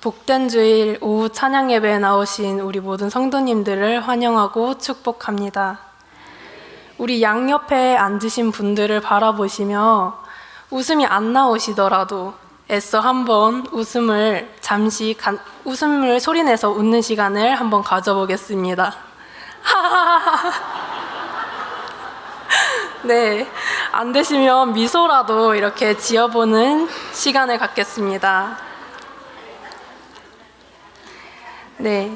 복된 주일 오후 찬양 예배에 나오신 우리 모든 성도님들을 환영하고 축복합니다. 우리 양옆에 앉으신 분들을 바라보시며 웃음이 안 나오시더라도 애써 한번 웃음을 소리내서 웃는 시간을 한번 가져보겠습니다. 네, 안 되시면 미소라도 이렇게 지어보는 시간을 갖겠습니다. 네,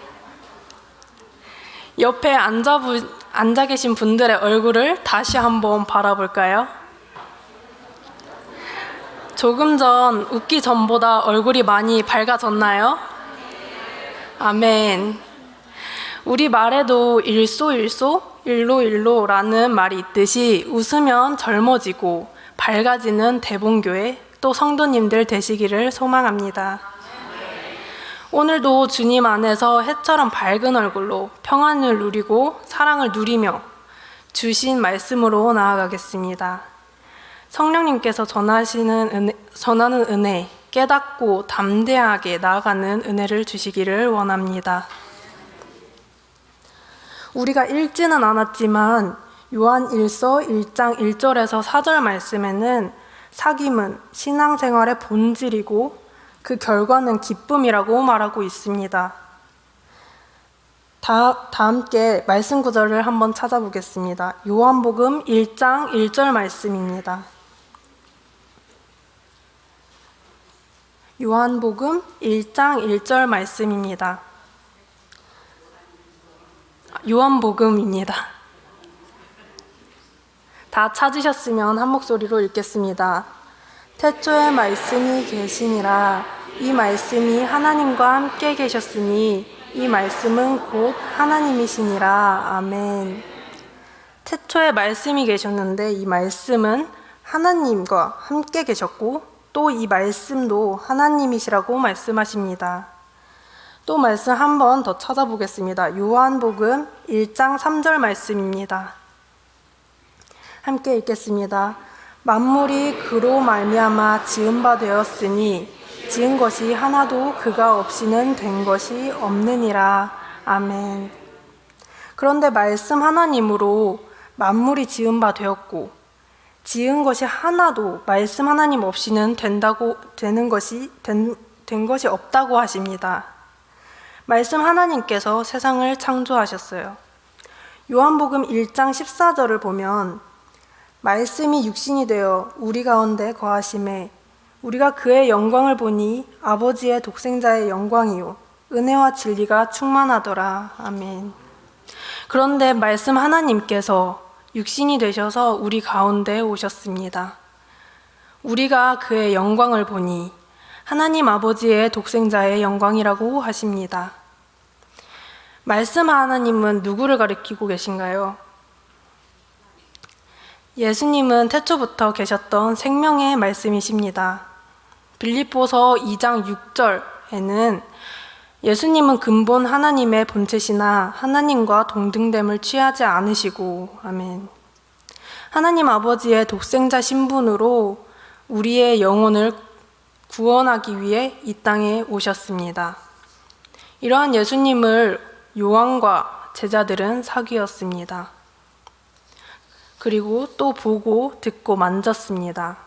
옆에 앉아 계신 분들의 얼굴을 다시 한번 바라볼까요? 조금 전 웃기 전보다 얼굴이 많이 밝아졌나요? 아멘. 우리 말에도 일소일소, 일로일로라는 말이 있듯이 웃으면 젊어지고 밝아지는 대본교회 또 성도님들 되시기를 소망합니다. 오늘도 주님 안에서 해처럼 밝은 얼굴로 평안을 누리고 사랑을 누리며 주신 말씀으로 나아가겠습니다. 성령님께서 전하는 은혜, 깨닫고 담대하게 나아가는 은혜를 주시기를 원합니다. 우리가 읽지는 않았지만 요한 1서 1장 1절에서 4절 말씀에는 사귐은 신앙생활의 본질이고 그 결과는 기쁨이라고 말하고 있습니다. 다 함께 말씀 구절을 한번 찾아보겠습니다. 요한복음 1장 1절 말씀입니다. 요한복음 1장 1절 말씀입니다. 요한복음입니다. 다 찾으셨으면 한 목소리로 읽겠습니다. 태초에 말씀이 계시니라. 이 말씀이 하나님과 함께 계셨으니 이 말씀은 곧 하나님이시니라. 아멘. 태초에 말씀이 계셨는데 이 말씀은 하나님과 함께 계셨고 또 이 말씀도 하나님이시라고 말씀하십니다. 또 말씀 한 번 더 찾아보겠습니다. 요한복음 1장 3절 말씀입니다. 함께 읽겠습니다. 만물이 그로 말미암아 지은 바 되었으니 지은 것이 하나도 그가 없이는 된 것이 없느니라. 아멘. 그런데 말씀 하나님으로 만물이 지은 바 되었고 지은 것이 하나도 말씀 하나님 없이는 된 것이 없다고 하십니다. 말씀 하나님께서 세상을 창조하셨어요. 요한복음 1장 14절을 보면 말씀이 육신이 되어 우리 가운데 거하심에 우리가 그의 영광을 보니 아버지의 독생자의 영광이요 은혜와 진리가 충만하더라. 아멘. 그런데 말씀 하나님께서 육신이 되셔서 우리 가운데 오셨습니다. 우리가 그의 영광을 보니 하나님 아버지의 독생자의 영광이라고 하십니다. 말씀 하나님은 누구를 가리키고 계신가요? 예수님은 태초부터 계셨던 생명의 말씀이십니다. 빌립보서 2장 6절에는 예수님은 근본 하나님의 본체시나 하나님과 동등됨을 취하지 않으시고 아멘. 하나님 아버지의 독생자 신분으로 우리의 영혼을 구원하기 위해 이 땅에 오셨습니다. 이러한 예수님을 요한과 제자들은 사귀었습니다. 그리고 또 보고 듣고 만졌습니다.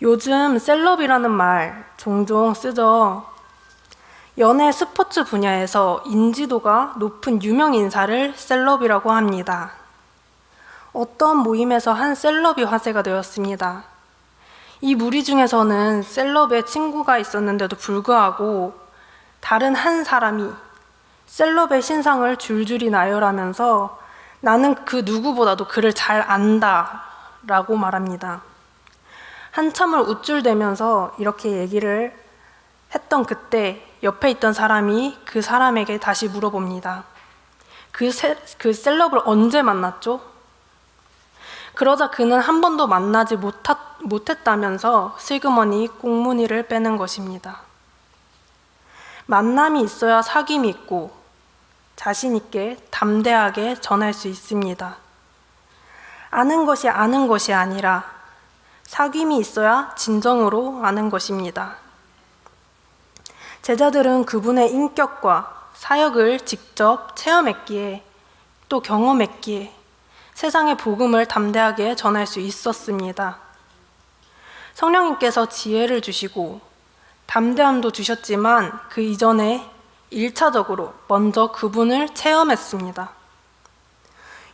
요즘 셀럽이라는 말 종종 쓰죠. 연예 스포츠 분야에서 인지도가 높은 유명 인사를 셀럽이라고 합니다. 어떤 모임에서 한 셀럽이 화제가 되었습니다. 이 무리 중에서는 셀럽의 친구가 있었는데도 불구하고 다른 한 사람이 셀럽의 신상을 줄줄이 나열하면서 나는 그 누구보다도 그를 잘 안다 라고 말합니다. 한참을 우쭐대면서 이렇게 얘기를 했던 그때 옆에 있던 사람이 그 사람에게 다시 물어봅니다. 그 셀럽을 언제 만났죠? 그러자 그는 한 번도 만나지 못했다면서 슬그머니 꽁무니를 빼는 것입니다. 만남이 있어야 사귐이 있고 자신 있게 담대하게 전할 수 있습니다. 아는 것이 아니라 사귐이 있어야 진정으로 아는 것입니다. 제자들은 그분의 인격과 사역을 직접 체험했기에 또 경험했기에 세상의 복음을 담대하게 전할 수 있었습니다. 성령님께서 지혜를 주시고 담대함도 주셨지만 그 이전에 1차적으로 먼저 그분을 체험했습니다.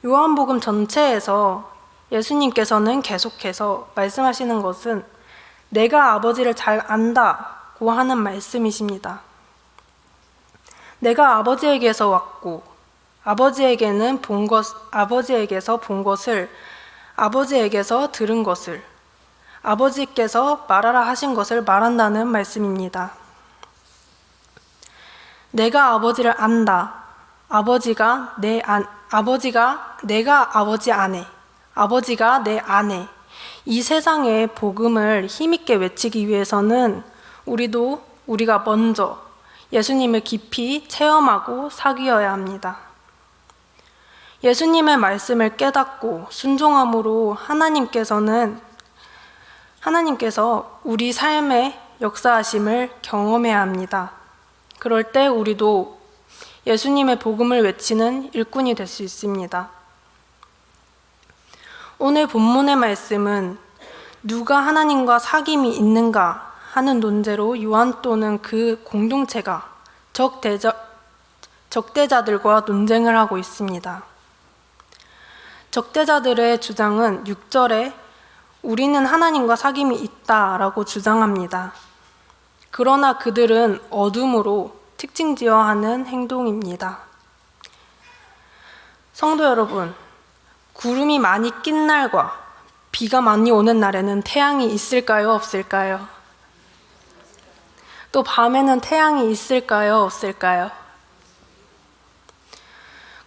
요한복음 전체에서 예수님께서는 계속해서 말씀하시는 것은 내가 아버지를 잘 안다고 하는 말씀이십니다. 내가 아버지에게서 왔고 아버지에게서 본 것을 아버지에게서 들은 것을 아버지께서 말하라 하신 것을 말한다는 말씀입니다. 내가 아버지를 안다. 아버지가 내가 아버지 안에, 아버지가 내 안에. 이 세상의 복음을 힘있게 외치기 위해서는 우리가 먼저 예수님을 깊이 체험하고 사귀어야 합니다. 예수님의 말씀을 깨닫고 순종함으로 하나님께서 우리 삶의 역사하심을 경험해야 합니다. 그럴 때 우리도 예수님의 복음을 외치는 일꾼이 될 수 있습니다. 오늘 본문의 말씀은 누가 하나님과 사귐이 있는가 하는 논제로 요한또는 그 공동체가 적대자들과 논쟁을 하고 있습니다. 적대자들의 주장은 6절에 우리는 하나님과 사귐이 있다라고 주장합니다. 그러나 그들은 어둠으로 특징지어 하는 행동입니다. 성도 여러분, 구름이 많이 낀 날과 비가 많이 오는 날에는 태양이 있을까요? 없을까요? 또 밤에는 태양이 있을까요? 없을까요?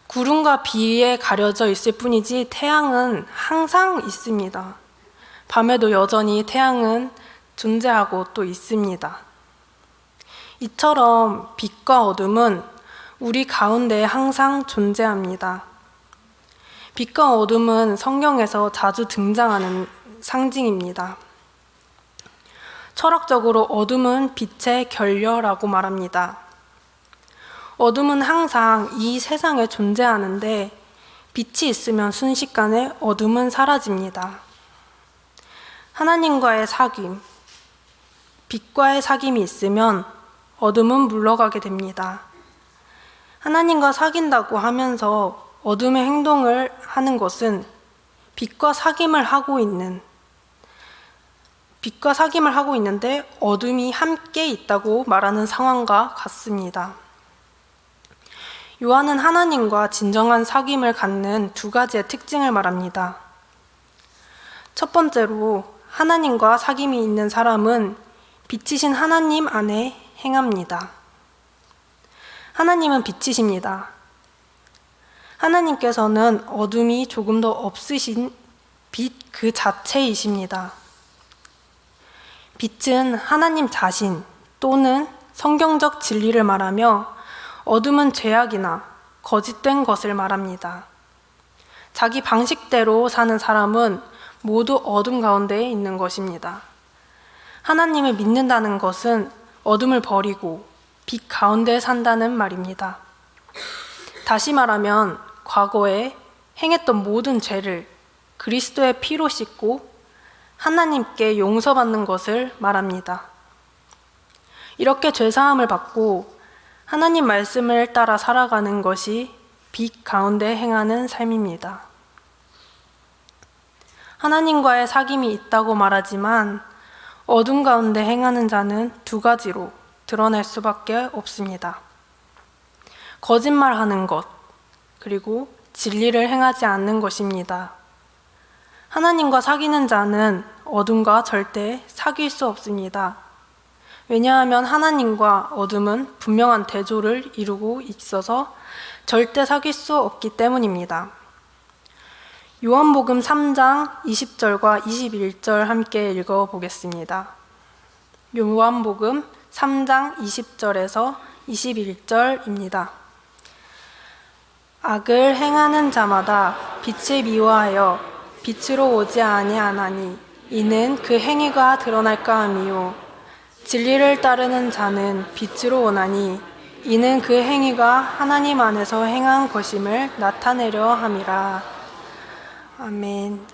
구름과 비에 가려져 있을 뿐이지 태양은 항상 있습니다. 밤에도 여전히 태양은 존재하고 또 있습니다. 이처럼 빛과 어둠은 우리 가운데 항상 존재합니다. 빛과 어둠은 성경에서 자주 등장하는 상징입니다. 철학적으로 어둠은 빛의 결여라고 말합니다. 어둠은 항상 이 세상에 존재하는데 빛이 있으면 순식간에 어둠은 사라집니다. 하나님과의 사귐, 빛과의 사귐이 있으면 어둠은 물러가게 됩니다. 하나님과 사귄다고 하면서 어둠의 행동을 하는 것은 빛과 사귐을 하고 있는데 어둠이 함께 있다고 말하는 상황과 같습니다. 요한은 하나님과 진정한 사귐을 갖는 두 가지의 특징을 말합니다. 첫 번째로 하나님과 사귐이 있는 사람은 빛이신 하나님 안에 행합니다. 하나님은 빛이십니다. 하나님께서는 어둠이 조금도 없으신 빛 그 자체이십니다. 빛은 하나님 자신 또는 성경적 진리를 말하며 어둠은 죄악이나 거짓된 것을 말합니다. 자기 방식대로 사는 사람은 모두 어둠 가운데 있는 것입니다. 하나님을 믿는다는 것은 어둠을 버리고 빛 가운데 산다는 말입니다. 다시 말하면 과거에 행했던 모든 죄를 그리스도의 피로 씻고 하나님께 용서받는 것을 말합니다. 이렇게 죄사함을 받고 하나님 말씀을 따라 살아가는 것이 빛 가운데 행하는 삶입니다. 하나님과의 사귐이 있다고 말하지만 어둠 가운데 행하는 자는 두 가지로 드러날 수밖에 없습니다. 거짓말하는 것, 그리고 진리를 행하지 않는 것입니다. 하나님과 사귀는 자는 어둠과 절대 사귈 수 없습니다. 왜냐하면 하나님과 어둠은 분명한 대조를 이루고 있어서 절대 사귈 수 없기 때문입니다. 요한복음 3장 20절과 21절 함께 읽어보겠습니다. 요한복음 3장 20절에서 21절입니다. 악을 행하는 자마다 빛을 미워하여 빛으로 오지 아니하나니 이는 그 행위가 드러날까 함이요 진리를 따르는 자는 빛으로 오나니 이는 그 행위가 하나님 안에서 행한 것임을 나타내려 함이라. 아멘.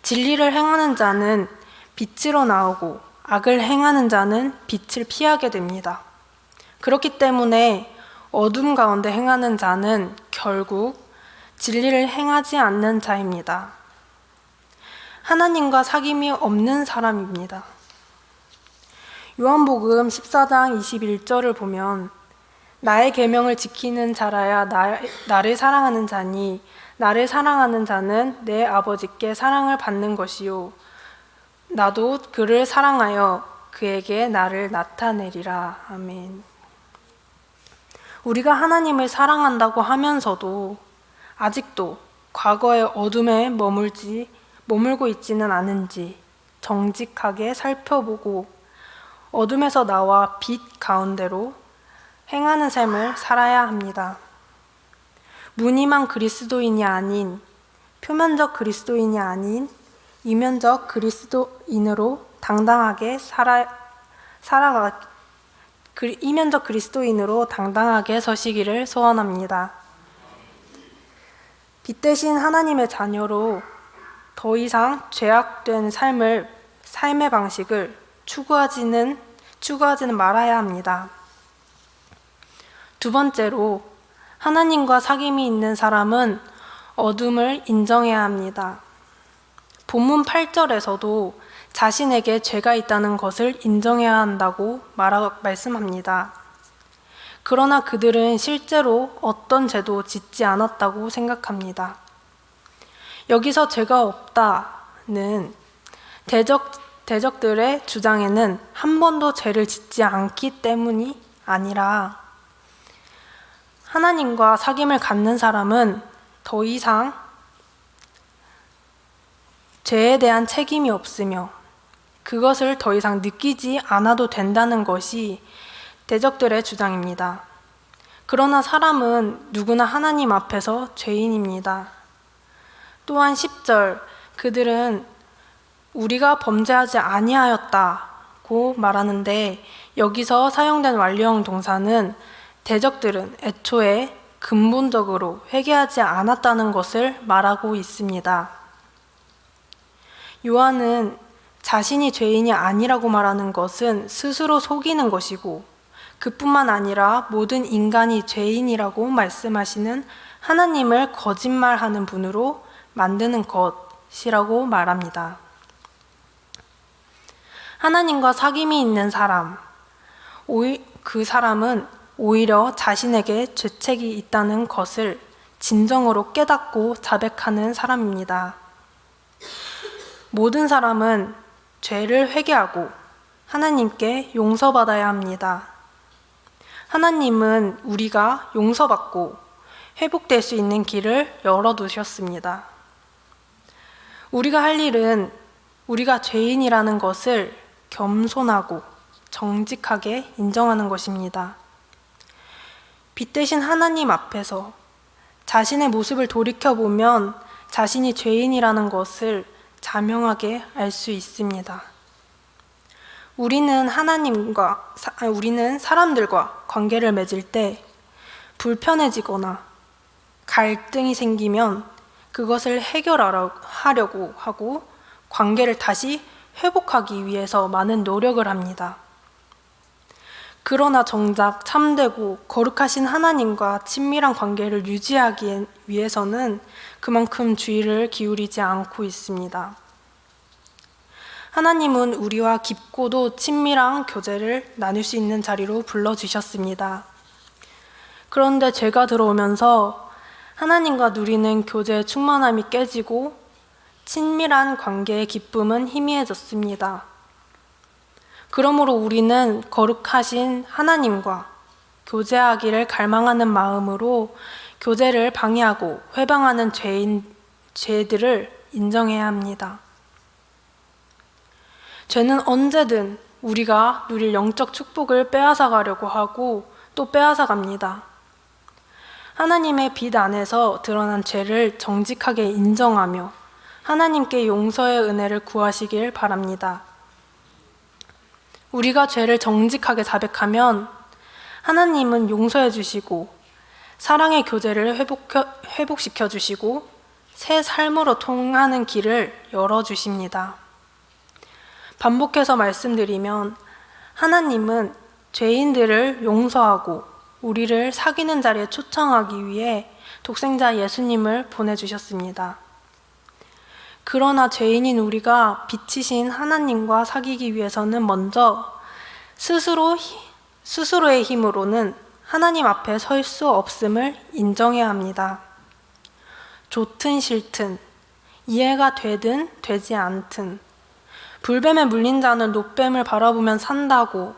진리를 행하는 자는 빛으로 나오고 악을 행하는 자는 빛을 피하게 됩니다. 그렇기 때문에 어둠 가운데 행하는 자는 결국 진리를 행하지 않는 자입니다. 하나님과 사귐이 없는 사람입니다. 요한복음 14장 21절을 보면 나의 계명을 지키는 자라야 나를 사랑하는 자니 나를 사랑하는 자는 내 아버지께 사랑을 받는 것이요 나도 그를 사랑하여 그에게 나를 나타내리라. 아멘. 우리가 하나님을 사랑한다고 하면서도 아직도 과거의 어둠에 머물고 있지는 않은지 정직하게 살펴보고 어둠에서 나와 빛 가운데로 행하는 삶을 살아야 합니다. 무늬만 그리스도인이 아닌, 표면적 그리스도인이 아닌 이면적 그리스도인으로 당당하게 이면적 그리스도인으로 당당하게 서시기를 소원합니다. 빛 대신 하나님의 자녀로 더 이상 죄악된 삶의 방식을 추구하지는 말아야 합니다. 두 번째로, 하나님과 사귐이 있는 사람은 어둠을 인정해야 합니다. 본문 8절에서도 자신에게 죄가 있다는 것을 인정해야 한다고 말씀합니다. 그러나 그들은 실제로 어떤 죄도 짓지 않았다고 생각합니다. 여기서 죄가 없다는 대적들의 주장에는 한 번도 죄를 짓지 않기 때문이 아니라 하나님과 사귐을 갖는 사람은 더 이상 죄에 대한 책임이 없으며 그것을 더 이상 느끼지 않아도 된다는 것이 대적들의 주장입니다. 그러나 사람은 누구나 하나님 앞에서 죄인입니다. 또한 10절, 그들은 우리가 범죄하지 아니하였다고 말하는데 여기서 사용된 완료형 동사는 대적들은 애초에 근본적으로 회개하지 않았다는 것을 말하고 있습니다. 요한은 자신이 죄인이 아니라고 말하는 것은 스스로 속이는 것이고 그뿐만 아니라 모든 인간이 죄인이라고 말씀하시는 하나님을 거짓말하는 분으로 만드는 것이라고 말합니다. 하나님과 사귐이 있는 사람, 그 사람은 오히려 자신에게 죄책이 있다는 것을 진정으로 깨닫고 자백하는 사람입니다. 모든 사람은 죄를 회개하고 하나님께 용서받아야 합니다. 하나님은 우리가 용서받고 회복될 수 있는 길을 열어두셨습니다. 우리가 할 일은 우리가 죄인이라는 것을 겸손하고 정직하게 인정하는 것입니다. 빛 대신 하나님 앞에서 자신의 모습을 돌이켜보면 자신이 죄인이라는 것을 자명하게 알 수 있습니다. 우리는 사람들과 관계를 맺을 때 불편해지거나 갈등이 생기면 그것을 해결하려고 하고 관계를 다시 회복하기 위해서 많은 노력을 합니다. 그러나 정작 참되고 거룩하신 하나님과 친밀한 관계를 유지하기 위해서는 그만큼 주의를 기울이지 않고 있습니다. 하나님은 우리와 깊고도 친밀한 교제를 나눌 수 있는 자리로 불러주셨습니다. 그런데 죄가 들어오면서 하나님과 누리는 교제의 충만함이 깨지고 친밀한 관계의 기쁨은 희미해졌습니다. 그러므로 우리는 거룩하신 하나님과 교제하기를 갈망하는 마음으로 교제를 방해하고 회방하는 죄들을 인정해야 합니다. 죄는 언제든 우리가 누릴 영적 축복을 빼앗아 가려고 하고 또 빼앗아 갑니다. 하나님의 빛 안에서 드러난 죄를 정직하게 인정하며 하나님께 용서의 은혜를 구하시길 바랍니다. 우리가 죄를 정직하게 자백하면 하나님은 용서해 주시고 사랑의 교제를 회복시켜 주시고 새 삶으로 통하는 길을 열어주십니다. 반복해서 말씀드리면 하나님은 죄인들을 용서하고 우리를 사귀는 자리에 초청하기 위해 독생자 예수님을 보내주셨습니다. 그러나 죄인인 우리가 빛이신 하나님과 사귀기 위해서는 먼저 스스로의 힘으로는 하나님 앞에 설 수 없음을 인정해야 합니다. 좋든 싫든, 이해가 되든 되지 않든, 불뱀에 물린 자는 노뱀을 바라보면 산다고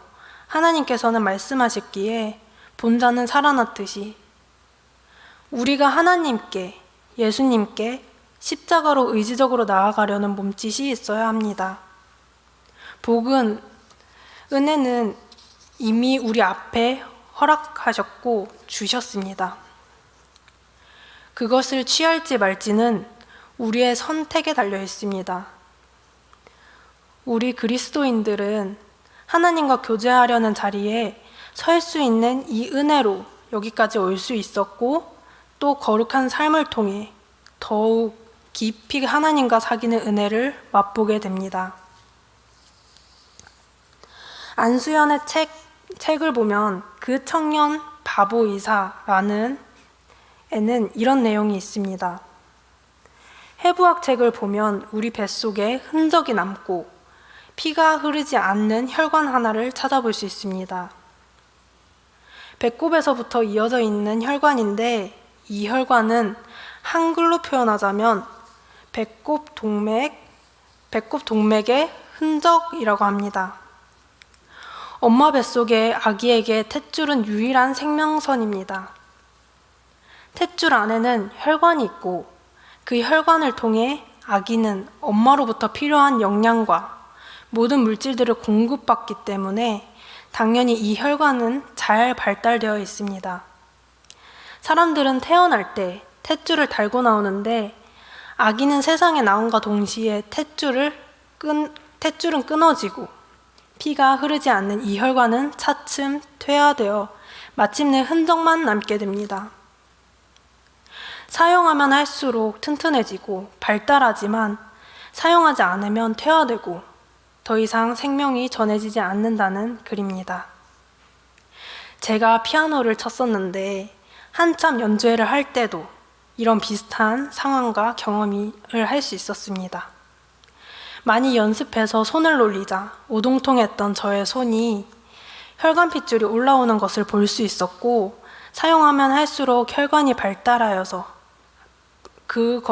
하나님께서는 말씀하셨기에 본자는 살아났듯이 우리가 하나님께, 예수님께 십자가로 의지적으로 나아가려는 몸짓이 있어야 합니다. 복은, 은혜는 이미 우리 앞에 허락하셨고 주셨습니다. 그것을 취할지 말지는 우리의 선택에 달려 있습니다. 우리 그리스도인들은 하나님과 교제하려는 자리에 설 수 있는 이 은혜로 여기까지 올 수 있었고 또 거룩한 삶을 통해 더욱 깊이 하나님과 사귀는 은혜를 맛보게 됩니다. 안수연의 책을 보면 그 청년 바보이사라는 에는 이런 내용이 있습니다. 해부학 책을 보면 우리 뱃속에 흔적이 남고 피가 흐르지 않는 혈관 하나를 찾아볼 수 있습니다. 배꼽에서부터 이어져 있는 혈관인데 이 혈관은 한글로 표현하자면 배꼽 동맥의 흔적이라고 합니다. 엄마 뱃속의 아기에게 탯줄은 유일한 생명선입니다. 탯줄 안에는 혈관이 있고 그 혈관을 통해 아기는 엄마로부터 필요한 영양과 모든 물질들을 공급받기 때문에 당연히 이 혈관은 잘 발달되어 있습니다. 사람들은 태어날 때 탯줄을 달고 나오는데 아기는 세상에 나온과 동시에 탯줄은 끊어지고 피가 흐르지 않는 이 혈관은 차츰 퇴화되어 마침내 흔적만 남게 됩니다. 사용하면 할수록 튼튼해지고 발달하지만 사용하지 않으면 퇴화되고 더 이상 생명이 전해지지 않는다는 글입니다. 제가 피아노를 쳤었는데 한참 연주회를 할 때도 이런 비슷한 상황과 경험을 할 수 있었습니다. 많이 연습해서 손을 놀리자 오동통했던 저의 손이 혈관 핏줄이 올라오는 것을 볼 수 있었고 사용하면 할수록 혈관이 발달하여서 그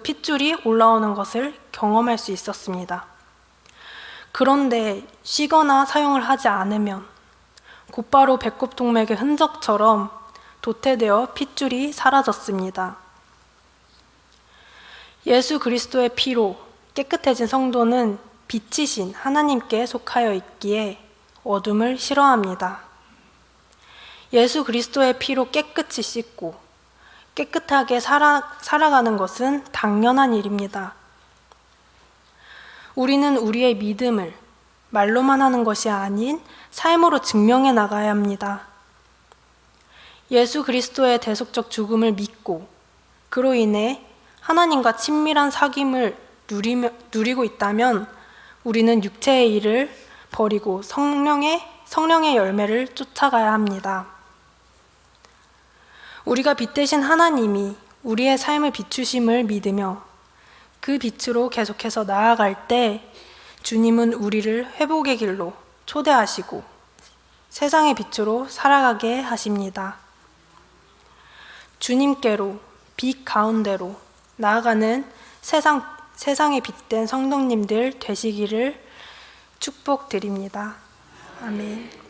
핏줄이 올라오는 것을 경험할 수 있었습니다. 그런데 쉬거나 사용을 하지 않으면 곧바로 배꼽 동맥의 흔적처럼 도태되어 핏줄이 사라졌습니다. 예수 그리스도의 피로 깨끗해진 성도는 빛이신 하나님께 속하여 있기에 어둠을 싫어합니다. 예수 그리스도의 피로 깨끗이 씻고 깨끗하게 살아가는 것은 당연한 일입니다. 우리는 우리의 믿음을 말로만 하는 것이 아닌 삶으로 증명해 나가야 합니다. 예수 그리스도의 대속적 죽음을 믿고 그로 인해 하나님과 친밀한 사귐을 누리고 있다면 우리는 육체의 일을 버리고 성령의 열매를 쫓아가야 합니다. 우리가 빛 대신 하나님이 우리의 삶을 비추심을 믿으며 그 빛으로 계속해서 나아갈 때 주님은 우리를 회복의 길로 초대하시고 세상의 빛으로 살아가게 하십니다. 주님께로 빛 가운데로 나아가는 세상에 빛된 성도님들 되시기를 축복드립니다. 아멘.